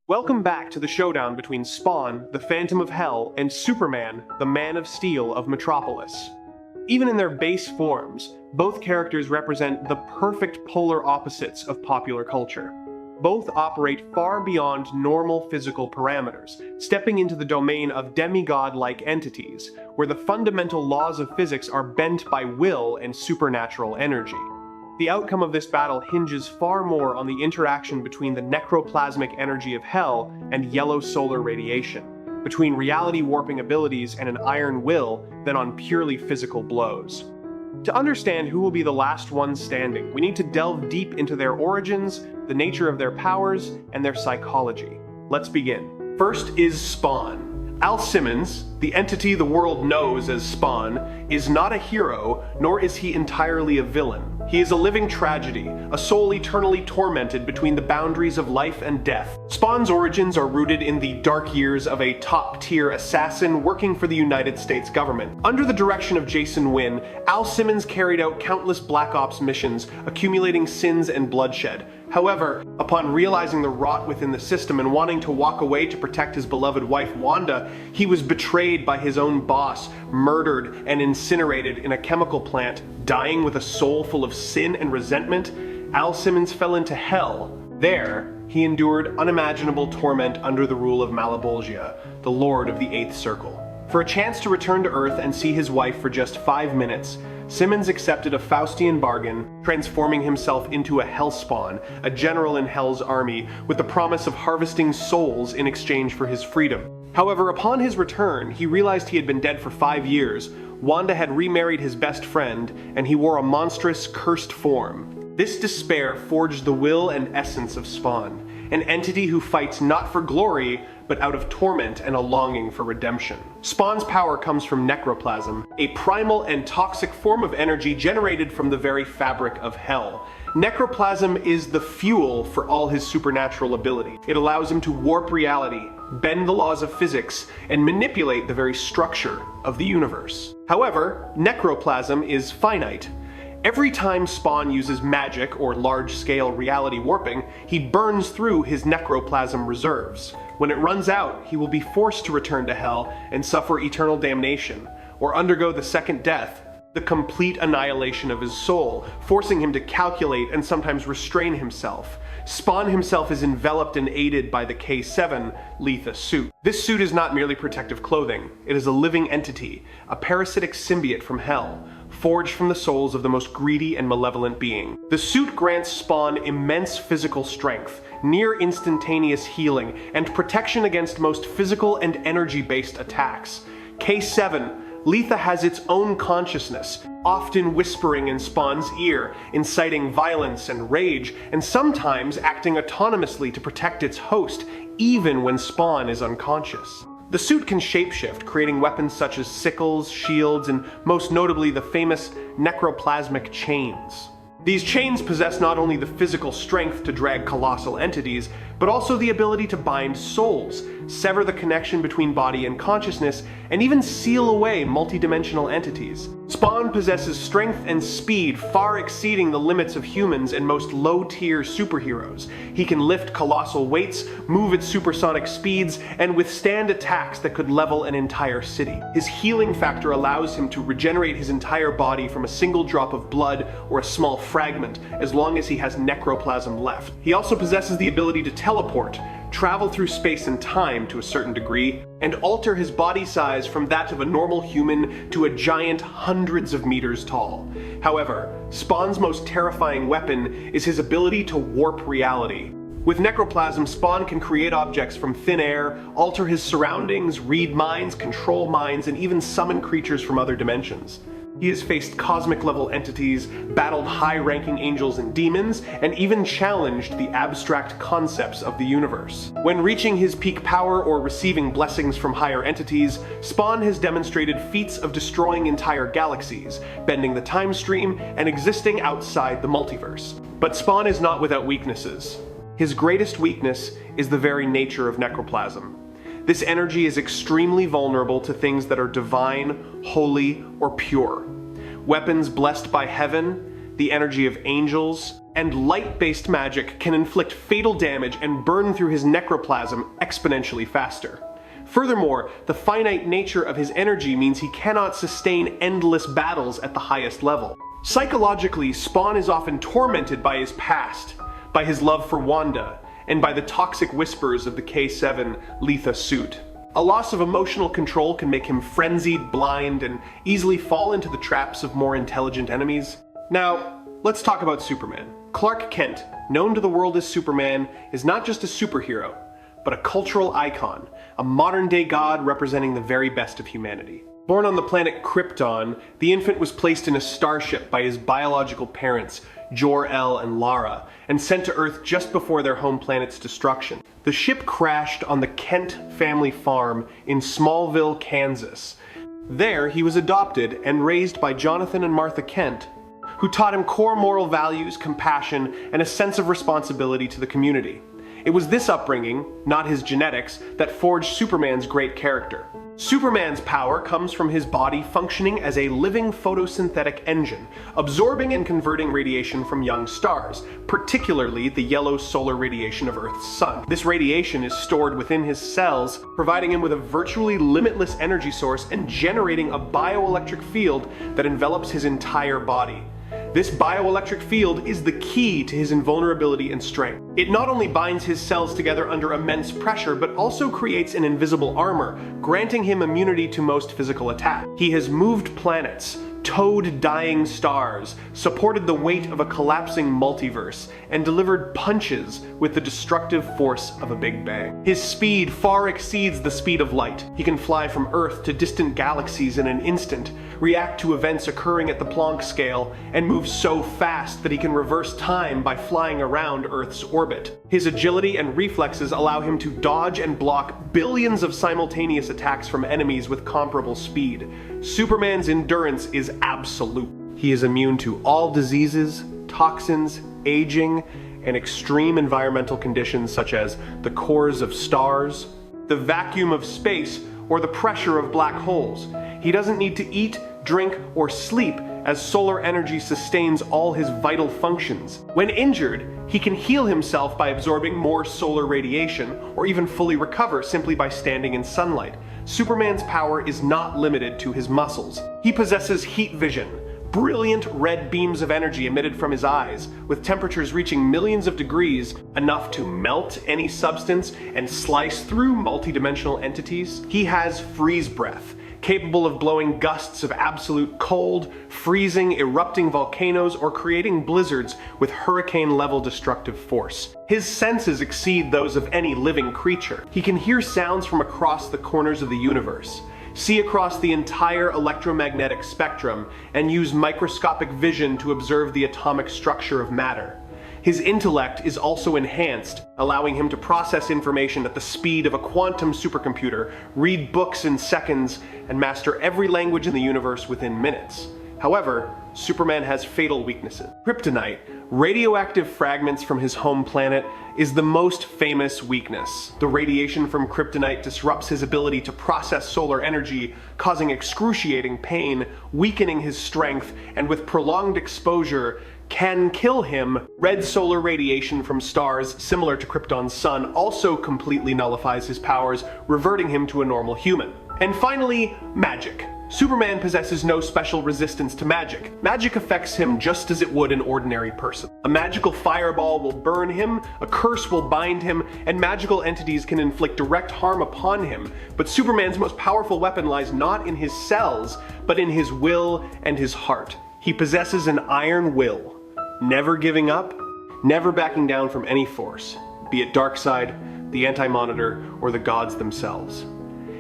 Welcome back to the showdown between Spawn, the Phantom of Hell, and Superman, the Man of Steel of Metropolis. Even in their base forms, both characters represent the perfect polar opposites of popular culture. Both operate far beyond normal physical parameters, stepping into the domain of demigod-like entities, where the fundamental laws of physics are bent by will and supernatural energy. The outcome of this battle hinges far more on the interaction between the necroplasmic energy of Hell and yellow solar radiation, between reality-warping abilities and an iron will, than on purely physical blows. To understand who will be the last one standing, we need to delve deep into their origins, the nature of their powers, and their psychology. Let's begin. First is Spawn. Al Simmons, the entity the world knows as Spawn, is not a hero, nor is he entirely a villain. He is a living tragedy, a soul eternally tormented between the boundaries of life and death. Spawn's origins are rooted in the dark years of a top-tier assassin working for the United States government. Under the direction of Jason Wynn, Al Simmons carried out countless Black Ops missions, accumulating sins and bloodshed. However, upon realizing the rot within the system and wanting to walk away to protect his beloved wife Wanda, he was betrayed by his own boss, murdered and incinerated in a chemical plant. Dying with a soul full of sin and resentment, Al Simmons fell into hell. There, he endured unimaginable torment under the rule of Malebolgia, the Lord of the Eighth Circle. For a chance to return to Earth and see his wife for just 5 minutes, Simmons accepted a Faustian bargain, transforming himself into a Hellspawn, a general in Hell's army, with the promise of harvesting souls in exchange for his freedom. However, upon his return, he realized he had been dead for 5 years. Wanda had remarried his best friend, and he wore a monstrous, cursed form. This despair forged the will and essence of Spawn, an entity who fights not for glory, but out of torment and a longing for redemption. Spawn's power comes from necroplasm, a primal and toxic form of energy generated from the very fabric of Hell. Necroplasm is the fuel for all his supernatural ability. It allows him to warp reality, bend the laws of physics, and manipulate the very structure of the universe. However, necroplasm is finite. Every time Spawn uses magic or large-scale reality warping, he burns through his necroplasm reserves. When it runs out, he will be forced to return to Hell and suffer eternal damnation, or undergo the second death, the complete annihilation of his soul, forcing him to calculate and sometimes restrain himself. Spawn himself is enveloped and aided by the K7 Letha suit. This suit is not merely protective clothing, it is a living entity, a parasitic symbiote from Hell, forged from the souls of the most greedy and malevolent being. The suit grants Spawn immense physical strength, near instantaneous healing, and protection against most physical and energy-based attacks. K7 Letha has its own consciousness, often whispering in Spawn's ear, inciting violence and rage, and sometimes acting autonomously to protect its host, even when Spawn is unconscious. The suit can shapeshift, creating weapons such as sickles, shields, and most notably the famous necroplasmic chains. These chains possess not only the physical strength to drag colossal entities, but also the ability to bind souls, sever the connection between body and consciousness, and even seal away multidimensional entities. Spawn possesses strength and speed far exceeding the limits of humans and most low-tier superheroes. He can lift colossal weights, move at supersonic speeds, and withstand attacks that could level an entire city. His healing factor allows him to regenerate his entire body from a single drop of blood or a small fragment, as long as he has necroplasm left. He also possesses the ability to teleport, travel through space and time to a certain degree, and alter his body size from that of a normal human to a giant hundreds of meters tall. However, Spawn's most terrifying weapon is his ability to warp reality. With necroplasm, Spawn can create objects from thin air, alter his surroundings, read minds, control minds, and even summon creatures from other dimensions. He has faced cosmic-level entities, battled high-ranking angels and demons, and even challenged the abstract concepts of the universe. When reaching his peak power or receiving blessings from higher entities, Spawn has demonstrated feats of destroying entire galaxies, bending the time stream, and existing outside the multiverse. But Spawn is not without weaknesses. His greatest weakness is the very nature of necroplasm. This energy is extremely vulnerable to things that are divine, holy, or pure. Weapons blessed by heaven, the energy of angels, and light-based magic can inflict fatal damage and burn through his necroplasm exponentially faster. Furthermore, the finite nature of his energy means he cannot sustain endless battles at the highest level. Psychologically, Spawn is often tormented by his past, by his love for Wanda, and by the toxic whispers of the K7 Letha suit. A loss of emotional control can make him frenzied, blind, and easily fall into the traps of more intelligent enemies. Now, let's talk about Superman. Clark Kent, known to the world as Superman, is not just a superhero, but a cultural icon, a modern-day god representing the very best of humanity. Born on the planet Krypton, the infant was placed in a starship by his biological parents, Jor-El and Lara, and sent to Earth just before their home planet's destruction. The ship crashed on the Kent family farm in Smallville, Kansas. There, he was adopted and raised by Jonathan and Martha Kent, who taught him core moral values, compassion, and a sense of responsibility to the community. It was this upbringing, not his genetics, that forged Superman's great character. Superman's power comes from his body functioning as a living photosynthetic engine, absorbing and converting radiation from young stars, particularly the yellow solar radiation of Earth's sun. This radiation is stored within his cells, providing him with a virtually limitless energy source and generating a bioelectric field that envelops his entire body. This bioelectric field is the key to his invulnerability and strength. It not only binds his cells together under immense pressure, but also creates an invisible armor, granting him immunity to most physical attack. He has moved planets, towed dying stars, supported the weight of a collapsing multiverse, and delivered punches with the destructive force of a Big Bang. His speed far exceeds the speed of light. He can fly from Earth to distant galaxies in an instant, react to events occurring at the Planck scale, and move so fast that he can reverse time by flying around Earth's orbit. His agility and reflexes allow him to dodge and block billions of simultaneous attacks from enemies with comparable speed. Superman's endurance is absolute. He is immune to all diseases, toxins, aging, and extreme environmental conditions such as the cores of stars, the vacuum of space, or the pressure of black holes. He doesn't need to eat, drink, or sleep, as solar energy sustains all his vital functions. When injured, he can heal himself by absorbing more solar radiation, or even fully recover simply by standing in sunlight. Superman's power is not limited to his muscles. He possesses heat vision, brilliant red beams of energy emitted from his eyes, with temperatures reaching millions of degrees, enough to melt any substance and slice through multidimensional entities. He has freeze breath, capable of blowing gusts of absolute cold, freezing, erupting volcanoes, or creating blizzards with hurricane-level destructive force. His senses exceed those of any living creature. He can hear sounds from across the corners of the universe, see across the entire electromagnetic spectrum, and use microscopic vision to observe the atomic structure of matter. His intellect is also enhanced, allowing him to process information at the speed of a quantum supercomputer, read books in seconds, and master every language in the universe within minutes. However, Superman has fatal weaknesses. Kryptonite, radioactive fragments from his home planet, is the most famous weakness. The radiation from kryptonite disrupts his ability to process solar energy, causing excruciating pain, weakening his strength, and with prolonged exposure, can kill him. Red solar radiation from stars similar to Krypton's sun also completely nullifies his powers, reverting him to a normal human. And finally, magic. Superman possesses no special resistance to magic. Magic affects him just as it would an ordinary person. A magical fireball will burn him, a curse will bind him, and magical entities can inflict direct harm upon him. But Superman's most powerful weapon lies not in his cells, but in his will and his heart. He possesses an iron will, never giving up, never backing down from any force, be it Darkseid, the Anti-Monitor, or the gods themselves.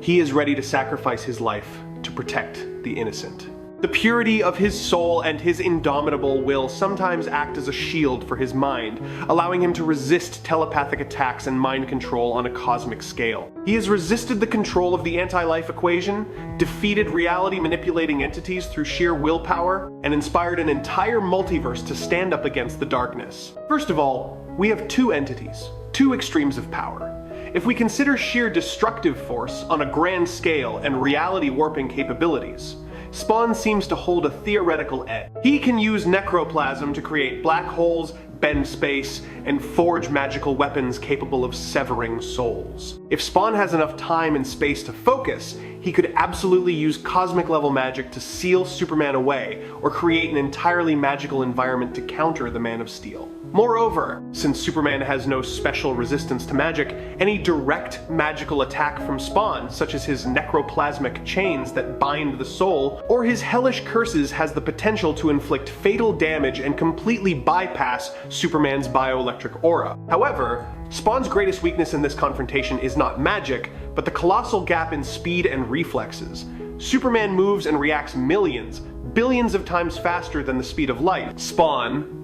He is ready to sacrifice his life to protect the innocent. The purity of his soul and his indomitable will sometimes act as a shield for his mind, allowing him to resist telepathic attacks and mind control on a cosmic scale. He has resisted the control of the anti-life equation, defeated reality-manipulating entities through sheer willpower, and inspired an entire multiverse to stand up against the darkness. First of all, we have two entities, two extremes of power. If we consider sheer destructive force on a grand scale and reality-warping capabilities, Spawn seems to hold a theoretical edge. He can use necroplasm to create black holes, bend space, and forge magical weapons capable of severing souls. If Spawn has enough time and space to focus, he could absolutely use cosmic-level magic to seal Superman away, or create an entirely magical environment to counter the Man of Steel. Moreover, since Superman has no special resistance to magic, any direct magical attack from Spawn, such as his necroplasmic chains that bind the soul, or his hellish curses, has the potential to inflict fatal damage and completely bypass Superman's bioelectric aura. However, Spawn's greatest weakness in this confrontation is not magic, but the colossal gap in speed and reflexes. Superman moves and reacts millions, billions of times faster than the speed of light. Spawn,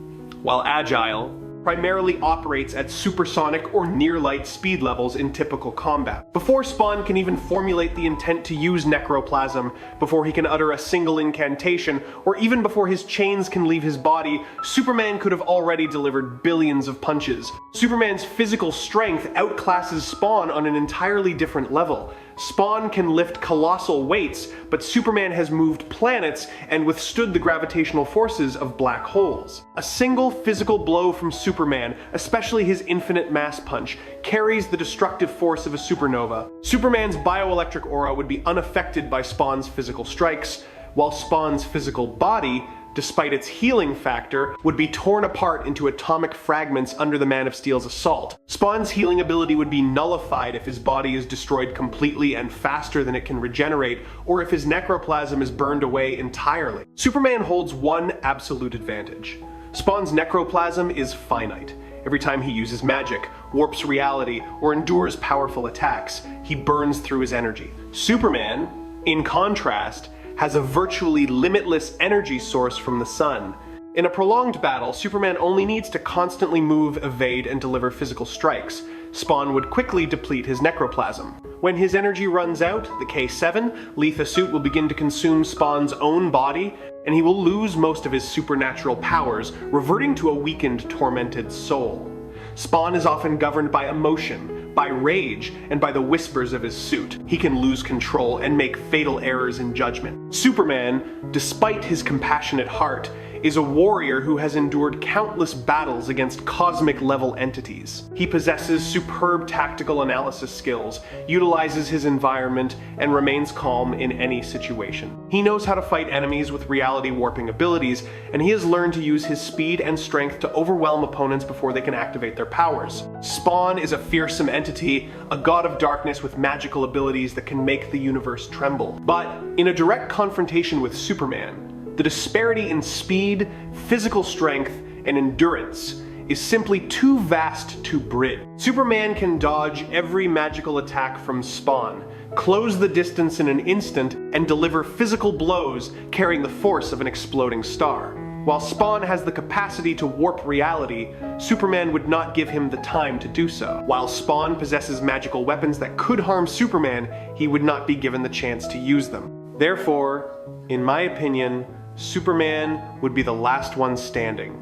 while agile, primarily operates at supersonic or near-light speed levels in typical combat. Before Spawn can even formulate the intent to use necroplasm, before he can utter a single incantation, or even before his chains can leave his body, Superman could have already delivered billions of punches. Superman's physical strength outclasses Spawn on an entirely different level. Spawn can lift colossal weights, but Superman has moved planets and withstood the gravitational forces of black holes. A single physical blow from Superman, especially his infinite mass punch, carries the destructive force of a supernova. Superman's bioelectric aura would be unaffected by Spawn's physical strikes, while Spawn's physical body, despite its healing factor, would be torn apart into atomic fragments under the Man of Steel's assault. Spawn's healing ability would be nullified if his body is destroyed completely and faster than it can regenerate, or if his necroplasm is burned away entirely. Superman holds one absolute advantage. Spawn's necroplasm is finite. Every time he uses magic, warps reality, or endures powerful attacks, he burns through his energy. Superman, in contrast, has a virtually limitless energy source from the sun. In a prolonged battle, Superman only needs to constantly move, evade, and deliver physical strikes. Spawn would quickly deplete his necroplasm. When his energy runs out, the K7, Letha suit will begin to consume Spawn's own body, and he will lose most of his supernatural powers, reverting to a weakened, tormented soul. Spawn is often governed by emotion, by rage, and by the whispers of his suit. He can lose control and make fatal errors in judgment. Superman, despite his compassionate heart, is a warrior who has endured countless battles against cosmic-level entities. He possesses superb tactical analysis skills, utilizes his environment, and remains calm in any situation. He knows how to fight enemies with reality-warping abilities, and he has learned to use his speed and strength to overwhelm opponents before they can activate their powers. Spawn is a fearsome entity, a god of darkness with magical abilities that can make the universe tremble. But in a direct confrontation with Superman, the disparity in speed, physical strength, and endurance is simply too vast to bridge. Superman can dodge every magical attack from Spawn, close the distance in an instant, and deliver physical blows carrying the force of an exploding star. While Spawn has the capacity to warp reality, Superman would not give him the time to do so. While Spawn possesses magical weapons that could harm Superman, he would not be given the chance to use them. Therefore, in my opinion, Superman would be the last one standing.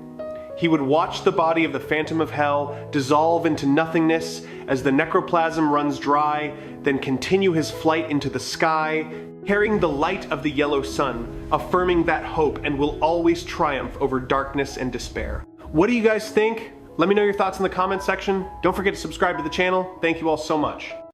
He would watch the body of the Phantom of Hell dissolve into nothingness as the necroplasm runs dry, then continue his flight into the sky, carrying the light of the yellow sun, affirming that hope and will always triumph over darkness and despair. What do you guys think? Let me know your thoughts in the comments section. Don't forget to subscribe to the channel. Thank you all so much.